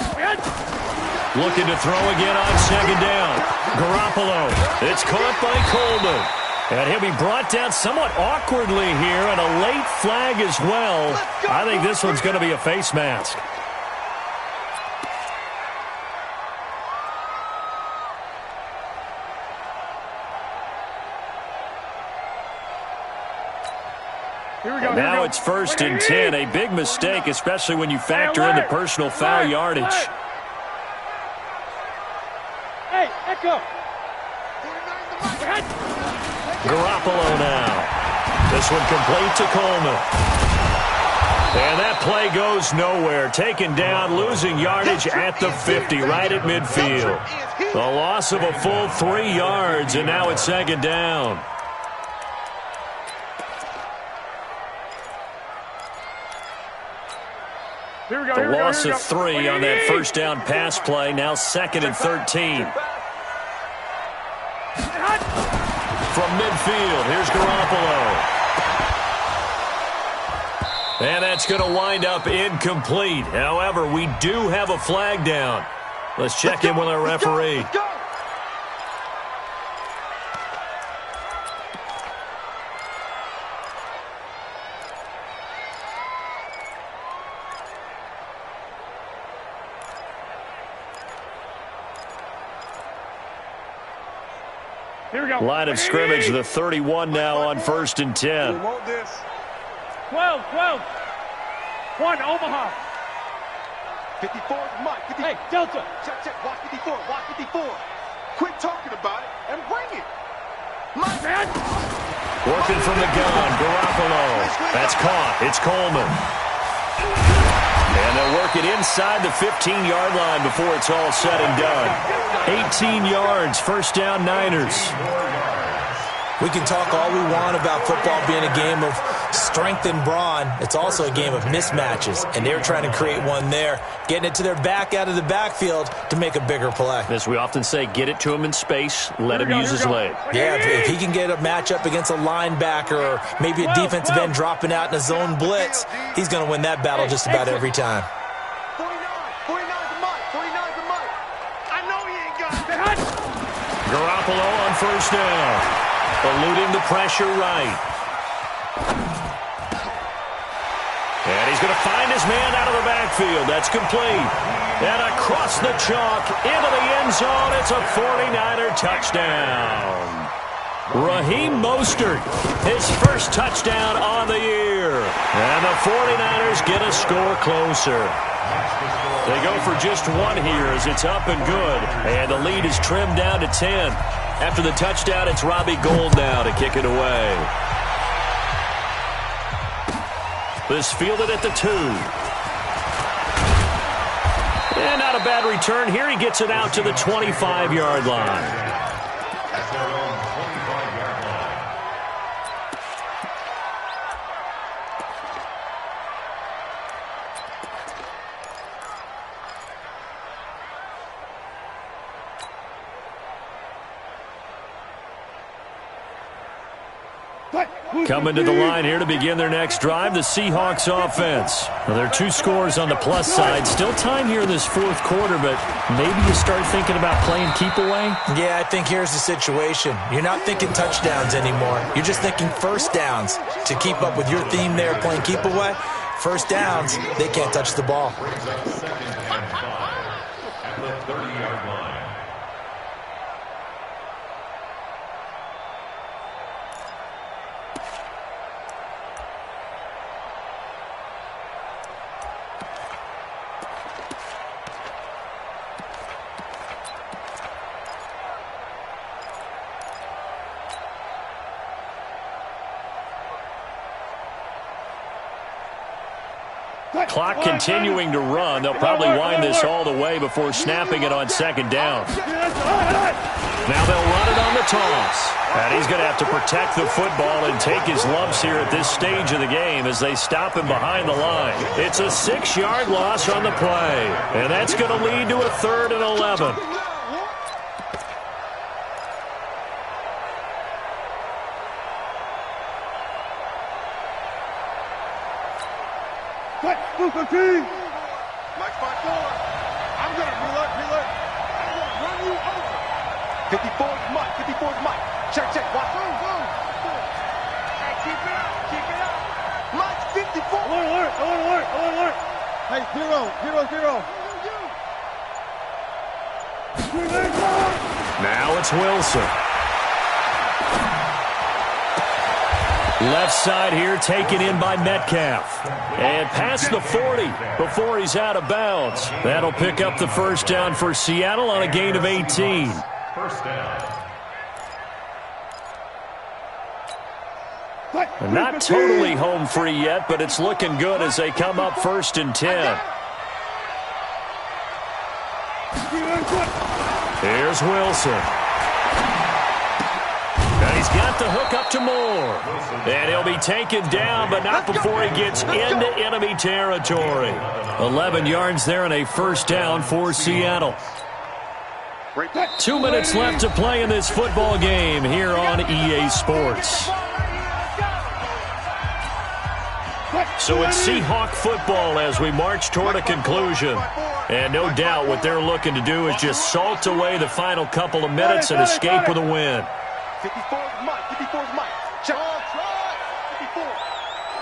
Looking to throw again on 2nd down. Garoppolo. It's caught by Coleman. And he'll be brought down somewhat awkwardly here, and a late flag as well. I think this one's going to be a face mask. Now it's 1st and 10. A big mistake, especially when you factor in the personal foul yardage. Hey, Echo. Garoppolo now. This one complete to Coleman. And that play goes nowhere. Taken down, losing yardage at the 50, right at midfield. The loss of a full 3 yards, and now it's 2nd down. The loss of 3 on that first down pass play. Now 2nd and 13. From midfield, here's Garoppolo. And that's going to wind up incomplete. However, we do have a flag down. Let's check in with our referee. Line of scrimmage, the 31 now on 1st and 10. 12. 1, Omaha. 54 is Mike. 54. Hey, Delta. Check. Watch 54. Quit talking about it and bring it. Mike. Working from the gun, Garoppolo. That's caught. It's Coleman. And they'll work it inside the 15-yard line before it's all said and done. 18 yards, first down, Niners. We can talk all we want about football being a game of strength and brawn. It's also a game of mismatches, and they're trying to create one there, getting it to their back out of the backfield to make a bigger play. As we often say, get it to him in space, let him use his leg. Yeah, if he can get a matchup against a linebacker or maybe a defensive end dropping out in a zone blitz, he's going to win that battle just about every time. 49 to Mike. I know he ain't got it. Garoppolo on first down. eluding the pressure right. And he's going to find his man out of the backfield. That's complete. And across the chalk into the end zone. It's a 49er touchdown. Raheem Mostert, his first touchdown on the year. And the 49ers get a score closer. They go for just one here as it's up and good. And the lead is trimmed down to 10. After the touchdown, it's Robbie Gould now to kick it away. This fielded at the 2. And not a bad return here. He gets it out to the 25-yard line. At their own 25-yard line. Coming to the line here to begin their next drive, the Seahawks offense. Well, there are 2 scores on the plus side. Still time here in this fourth quarter, but maybe you start thinking about playing keep away? Yeah, I think here's the situation. You're not thinking touchdowns anymore. You're just thinking first downs. To keep up with your theme there, playing keep away, first downs, they can't touch the ball. Brings up 2nd and 5 at the 30-yard line. Clock continuing to run. They'll probably wind this all the way before snapping it on 2nd down. Now they'll run it on the toss. And he's going to have to protect the football and take his lumps here at this stage of the game as they stop him behind the line. It's a 6-yard loss on the play. And that's going to lead to a 3rd and 11. Mike's 5-4. I'm going to reload. I'm going to run you over. 54 is Mike. 54 is Mike. Check. Watch. Boom. Hey, keep it up. Mike's 54. Alert. Hey, 0. Now it's Wilson. Left side here taken in by Metcalf. And past the 40 before he's out of bounds. That'll pick up the first down for Seattle on a gain of 18. First down. And not totally home free yet, but it's looking good as they come up 1st and 10. Here's Wilson. And he's got the hook up to Moore. And he'll be taken down, but not before he gets into enemy territory. 11 yards there and a first down for Seattle. 2 minutes left to play in this football game here on EA Sports. So it's Seahawk football as we march toward a conclusion. And no doubt what they're looking to do is just salt away the final couple of minutes and escape with a win. 54 is Mike. Check. 54.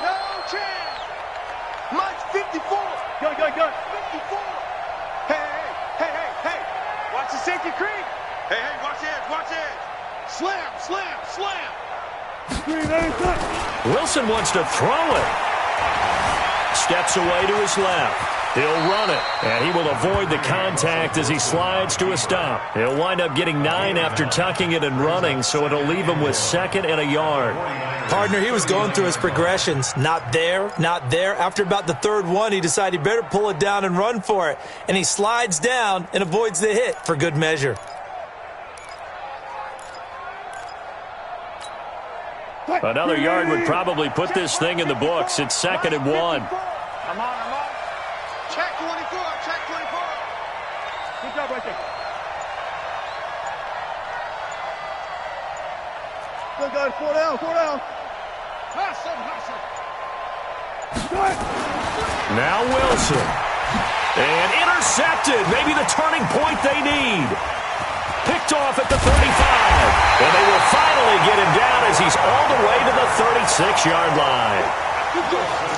No chance. Mike's 54. Go. 54. Hey. Watch the safety creep. Hey, watch edge. Slam. Wilson wants to throw it. Steps away to his left. He'll run it, and he will avoid the contact as he slides to a stop. He'll wind up getting 9 after tucking it and running, so it'll leave him with 2nd and a yard. Partner, he was going through his progressions. Not there. After about the 3rd one, he decided he better pull it down and run for it. And he slides down and avoids the hit for good measure. Another yard would probably put this thing in the books. It's 2nd and 1. I'm on. Check 24. Good job right there. Good guys, 4 down. Hustle. Now Wilson. And intercepted. Maybe the turning point they need. Picked picked off at the 35. And they will finally get him down as he's all the way to the 36-yard line.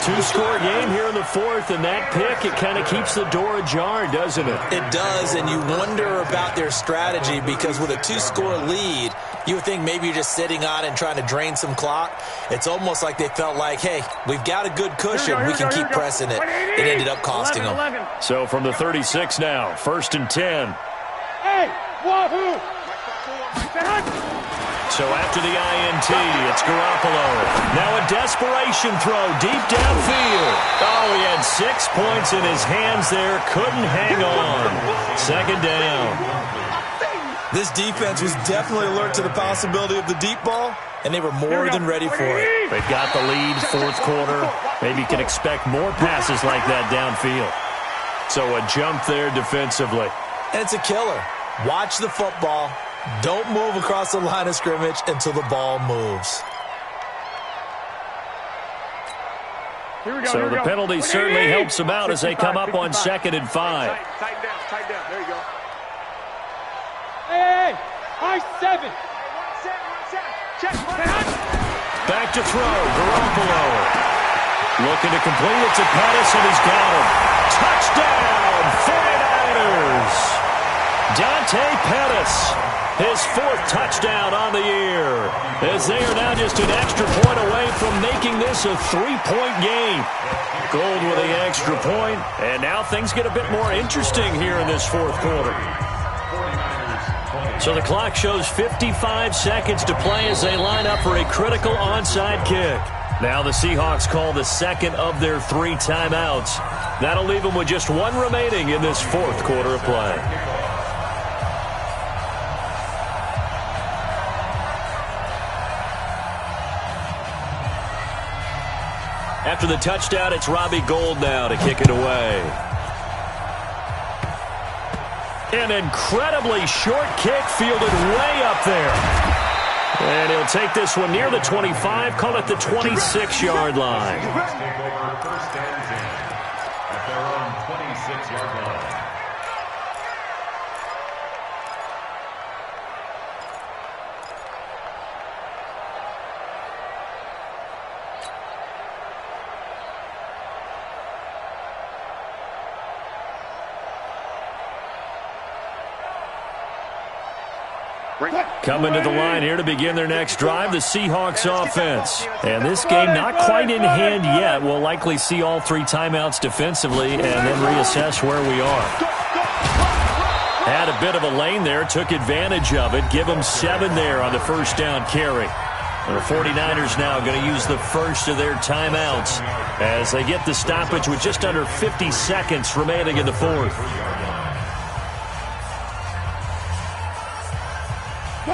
Two-score game here in the fourth, and that pick, it kind of keeps the door ajar, doesn't it? It does, and you wonder about their strategy because with a two-score lead, you would think maybe you're just sitting on it and trying to drain some clock. It's almost like they felt like, hey, we've got a good cushion. We can keep pressing it. It ended up costing them. So from the 36 now, 1st and 10. Hey, wahoo! So after the INT, it's Garoppolo. Now a desperation throw deep downfield. Oh, he had 6 points in his hands there. Couldn't hang on. 2nd down. This defense was definitely alert to the possibility of the deep ball, and they were more than ready for it. They've got the lead, 4th quarter. Maybe you can expect more passes like that downfield. So a jump there defensively. And it's a killer. Watch the football. Don't move across the line of scrimmage until the ball moves. So the penalty certainly helps them out as they come up on 2nd and 5. Tighten down. There you go. Hey, high 7. Check. Back to throw, Garoppolo. Looking to complete it to Pettis, and he's got him. Touchdown, 49ers. Dante Pettis, his 4th touchdown on the year, as they are now just an extra point away from making this a 3-point game. Gold with the extra point, and now things get a bit more interesting here in this 4th quarter. So the clock shows 55 seconds to play as they line up for a critical onside kick. Now the Seahawks call the 2nd of their 3 timeouts. That'll leave them with just 1 remaining in this 4th quarter of play. After the touchdown, it's Robbie Gould now to kick it away. An incredibly short kick fielded way up there. And he'll take this one near the 25, call it the 26-yard line. Take over 1st and 10 at their own 26-yard line. Coming to the line here to begin their next drive, the Seahawks offense. And this game not quite in hand yet. We'll likely see all 3 timeouts defensively and then reassess where we are. Had a bit of a lane there, took advantage of it. Give them 7 there on the 1st down carry. The 49ers now going to use the 1st of their timeouts as they get the stoppage with just under 50 seconds remaining in the 4th.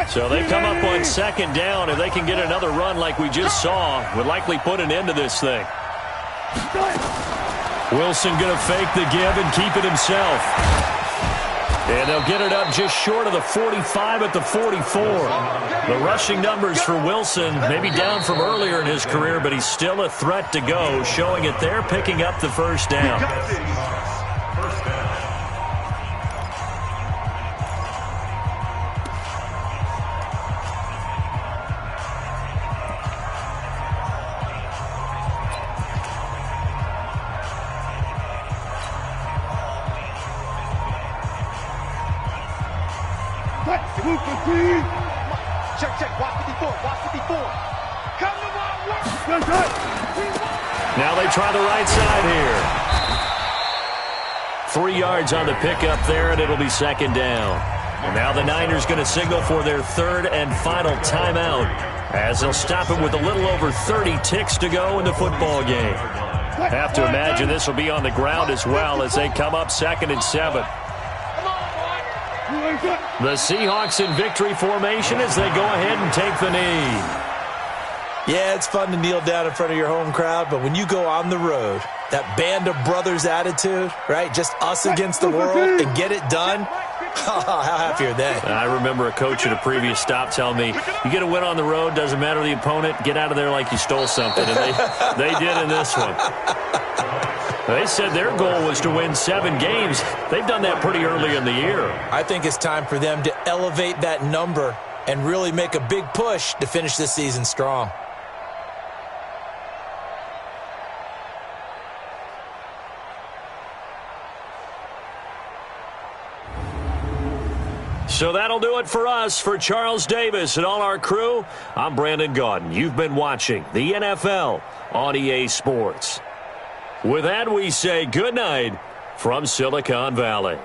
So they come up on 2nd down. If they can get another run like we just saw, would likely put an end to this thing. Wilson going to fake the give and keep it himself. And they'll get it up just short of the 45 at the 44. The rushing numbers for Wilson maybe down from earlier in his career, but he's still a threat to go, showing it there, picking up the 1st down. Check. Watch 54. Come to my work. Now they try the right side here. 3 yards on the pickup there, and it'll be 2nd down. And now the Niners going to signal for their 3rd and final timeout as they'll stop it with a little over 30 ticks to go in the football game. Have to imagine this will be on the ground as well as they come up 2nd and 7. The Seahawks in victory formation as they go ahead and take the knee. Yeah, it's fun to kneel down in front of your home crowd, but when you go on the road, that band of brothers attitude, right? Just us against the world and get it done. How happy are they? I remember a coach at a previous stop telling me, you get a win on the road, doesn't matter the opponent, get out of there like you stole something. And they did in this one. They said their goal was to win 7 games. They've done that pretty early in the year. I think it's time for them to elevate that number and really make a big push to finish this season strong. So that'll do it for us. For Charles Davis and all our crew, I'm Brandon Gaudin. You've been watching the NFL on EA Sports. With that, we say good night from Silicon Valley.